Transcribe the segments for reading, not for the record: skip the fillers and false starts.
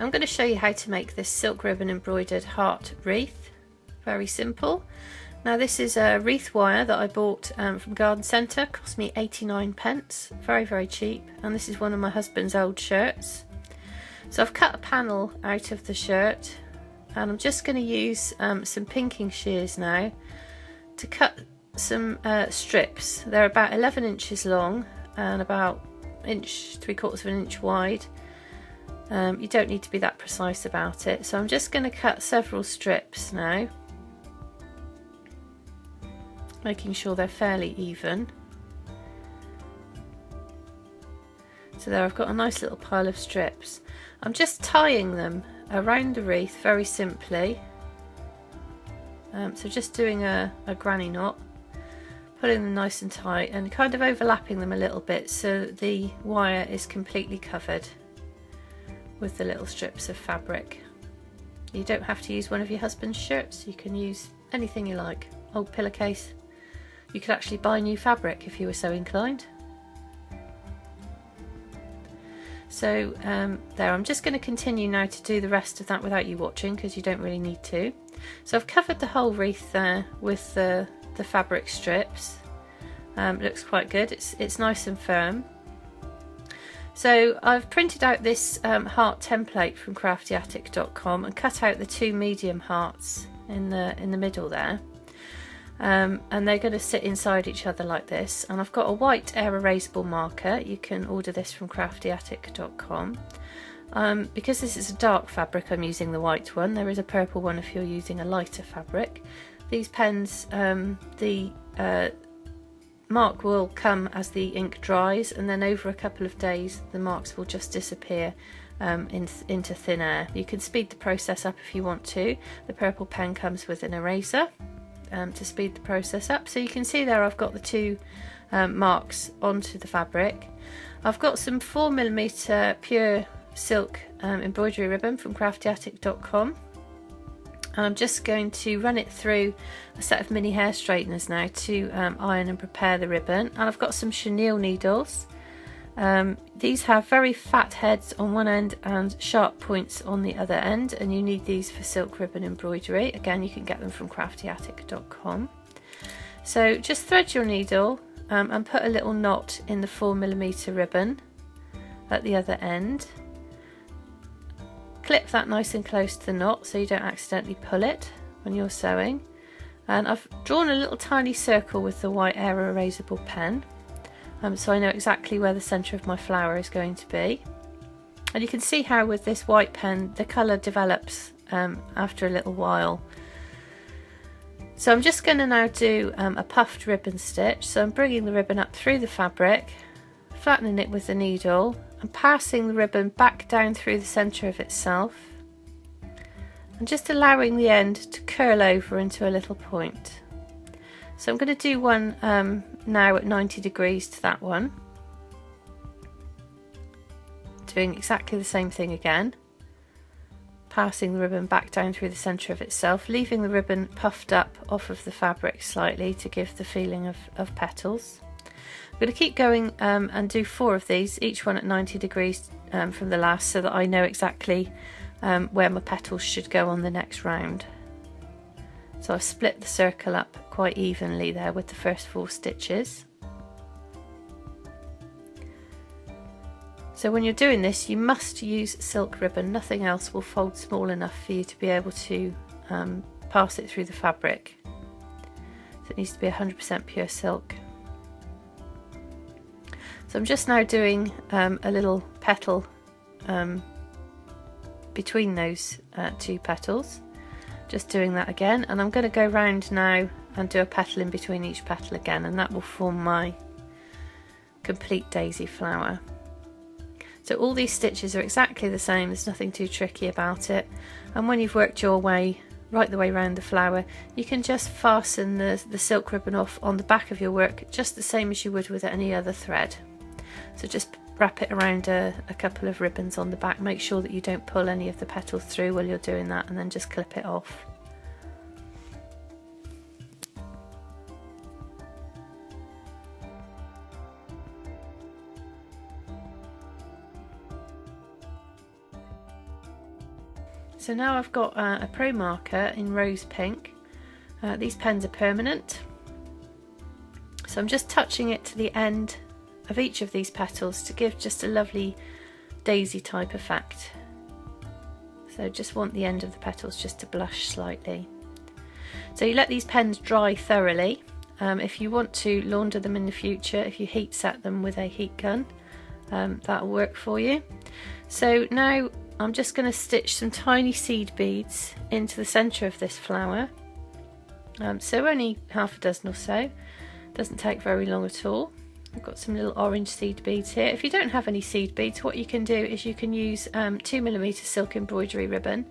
I'm going to show you how to make this silk ribbon embroidered heart wreath. Very simple. Now this is a wreath wire that I bought from Garden Centre, cost me 89p, very cheap, and this is one of my husband's old shirts. So I've cut a panel out of the shirt and I'm just going to use some pinking shears now to cut some strips. They're about 11 inches long and about 3/4 of an inch wide. You don't need to be that precise about it, so I'm just going to cut several strips now, making sure they're fairly even. So there I've got a nice little pile of strips. I'm just tying them around the wreath very simply. So just doing a granny knot, pulling them nice and tight and kind of overlapping them a little bit so the wire is completely covered with the little strips of fabric. You don't have to use one of your husband's shirts, you can use anything you like. Old pillowcase. You could actually buy new fabric if you were so inclined. So there, I'm just going to continue now to do the rest of that without you watching because you don't really need to. So I've covered the whole wreath there with the fabric strips. It looks quite good, it's nice and firm. So I've printed out this heart template from craftyattic.com and cut out the two medium hearts in the middle there, and they're going to sit inside each other like this. And I've got a white air erasable marker. You can order this from craftyattic.com. Because this is a dark fabric, I'm using the white one. There is a purple one if you're using a lighter fabric. These pens, the mark will come as the ink dries, and then over a couple of days the marks will just disappear into thin air. You can speed the process up if you want to. The purple pen comes with an eraser to speed the process up. So you can see there I've got the two marks onto the fabric. I've got some 4mm pure silk embroidery ribbon from craftyattic.com. And I'm just going to run it through a set of mini hair straighteners now to iron and prepare the ribbon. And I've got some chenille needles. These have very fat heads on one end and sharp points on the other end, and you need these for silk ribbon embroidery. Again, you can get them from craftyattic.com. So just thread your needle and put a little knot in the 4mm ribbon at the other end. Clip that nice and close to the knot so you don't accidentally pull it when you're sewing. And I've drawn a little tiny circle with the white air erasable pen, so I know exactly where the centre of my flower is going to be. And you can see how with this white pen the colour develops after a little while. So I'm just going to now do a puffed ribbon stitch. So I'm bringing the ribbon up through the fabric, flattening it with the needle, and passing the ribbon back down through the centre of itself, and just allowing the end to curl over into a little point. So I'm going to do one now at 90 degrees to that one, doing exactly the same thing again, passing the ribbon back down through the centre of itself, leaving the ribbon puffed up off of the fabric slightly to give the feeling of petals. I'm going to keep going and do 4 of these, each one at 90 degrees from the last, so that I know exactly where my petals should go on the next round. So I've split the circle up quite evenly there with the first 4 stitches. So when you're doing this, you must use silk ribbon. Nothing else will fold small enough for you to be able to pass it through the fabric. So it needs to be 100% pure silk. So I'm just now doing a little petal between those 2 petals. Just doing that again, and I'm going to go round now and do a petal in between each petal again, and that will form my complete daisy flower. So all these stitches are exactly the same, there's nothing too tricky about it. And when you've worked your way right the way around the flower, you can just fasten the silk ribbon off on the back of your work just the same as you would with any other thread. So just wrap it around a couple of ribbons on the back. Make sure that you don't pull any of the petals through while you're doing that, and then just clip it off. So now I've got a Pro marker in rose pink. These pens are permanent, so I'm just touching it to the end of each of these petals to give just a lovely daisy type effect. So just want the end of the petals just to blush slightly. So you let these pens dry thoroughly. If you want to launder them in the future, if you heat set them with a heat gun, that'll work for you. So now I'm just going to stitch some tiny seed beads into the centre of this flower. So only half a dozen or so, doesn't take very long at all. I've got some little orange seed beads here. If you don't have any seed beads, what you can do is you can use 2mm silk embroidery ribbon.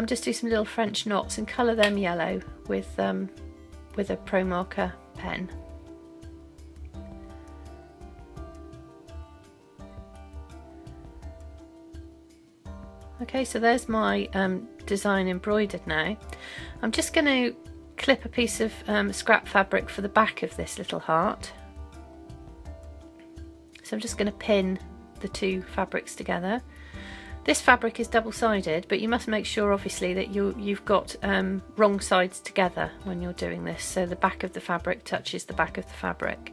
Just do some little French knots and colour them yellow with a Pro marker pen. Okay, so there's my design embroidered now. I'm just going to clip a piece of scrap fabric for the back of this little heart. So I'm just going to pin the two fabrics together. This fabric is double-sided, but you must make sure obviously that you've got wrong sides together when you're doing this, so the back of the fabric touches the back of the fabric.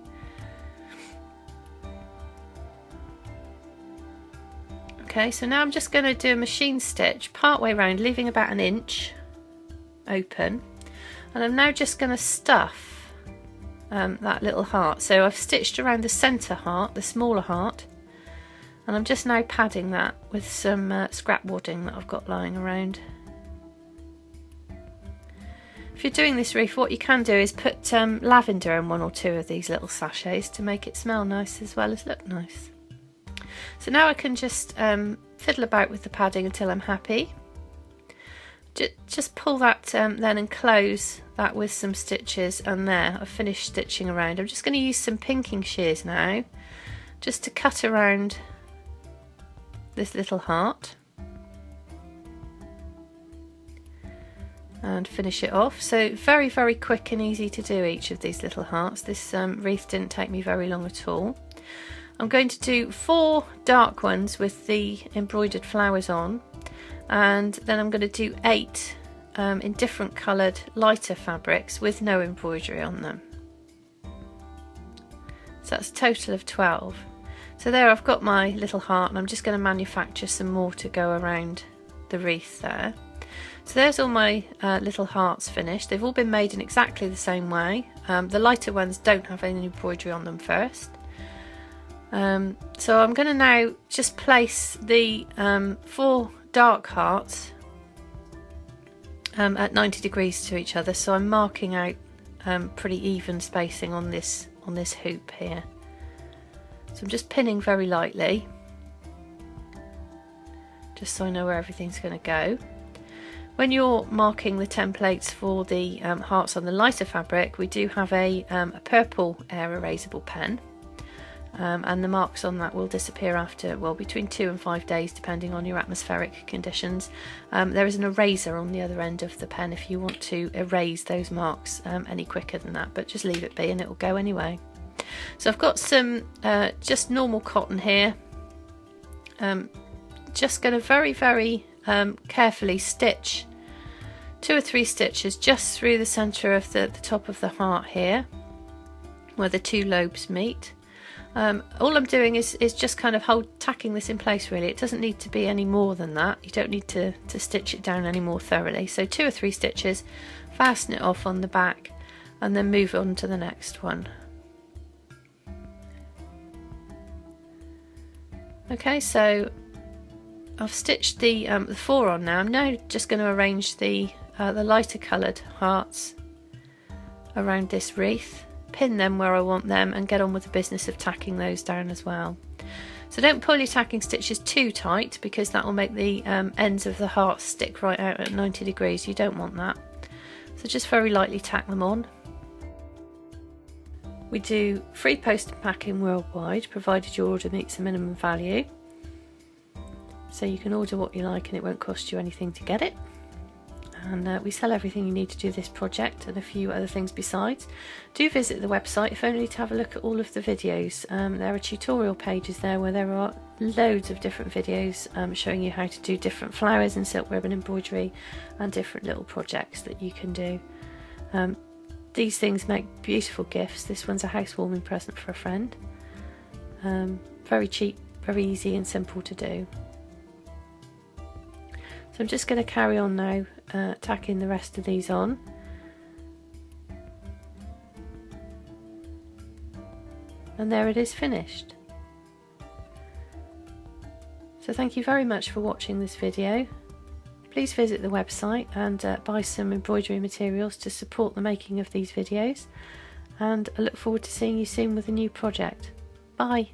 Okay, so now I'm just going to do a machine stitch part way around, leaving about an inch open, and I'm now just going to stuff that little heart. So I've stitched around the centre heart, the smaller heart, and I'm just now padding that with some scrap wadding that I've got lying around. If you're doing this wreath, what you can do is put lavender in one or two of these little sachets to make it smell nice as well as look nice. So now I can just fiddle about with the padding until I'm happy. Just pull that then and close that with some stitches, and there, I've finished stitching around. I'm just going to use some pinking shears now just to cut around this little heart and finish it off. So very, very quick and easy to do each of these little hearts. This wreath didn't take me very long at all. I'm going to do 4 dark ones with the embroidered flowers on, and then I'm going to do 8 in different coloured lighter fabrics with no embroidery on them. So that's a total of 12. So there I've got my little heart, and I'm just going to manufacture some more to go around the wreath there. So there's all my little hearts finished. They've all been made in exactly the same way. The lighter ones don't have any embroidery on them first. So I'm going to now just place the 4 dark hearts at 90 degrees to each other, so I'm marking out pretty even spacing on this hoop here. So I'm just pinning very lightly, just so I know where everything's going to go. When you're marking the templates for the hearts on the lighter fabric, we do have a purple air erasable pen. And the marks on that will disappear after, well, between 2 and 5 days depending on your atmospheric conditions. There is an eraser on the other end of the pen if you want to erase those marks any quicker than that, but just leave it be and it will go anyway. So I've got some just normal cotton here. Just going to very, very carefully stitch 2 or 3 stitches just through the centre of the top of the heart here where the 2 lobes meet. All I'm doing is just kind of tacking this in place really. It doesn't need to be any more than that. You don't need to stitch it down any more thoroughly. So 2 or 3 stitches, fasten it off on the back and then move on to the next one. Okay, so I've stitched the 4 on now. I'm now just going to arrange the lighter coloured hearts around this wreath. Pin them where I want them and get on with the business of tacking those down as well. So don't pull your tacking stitches too tight because that will make the ends of the heart stick right out at 90 degrees. You don't want that. So just very lightly tack them on. We do free post and packing worldwide provided your order meets the minimum value. So you can order what you like and it won't cost you anything to get it. and we sell everything you need to do this project and a few other things besides. Do visit the website if only to have a look at all of the videos. There are tutorial pages there where there are loads of different videos showing you how to do different flowers in silk ribbon embroidery and different little projects that you can do. These things make beautiful gifts. This one's a housewarming present for a friend. Very cheap, very easy and simple to do. So I'm just going to carry on now tacking the rest of these on. And there it is finished. So thank you very much for watching this video. Please visit the website and buy some embroidery materials to support the making of these videos, and I look forward to seeing you soon with a new project. Bye!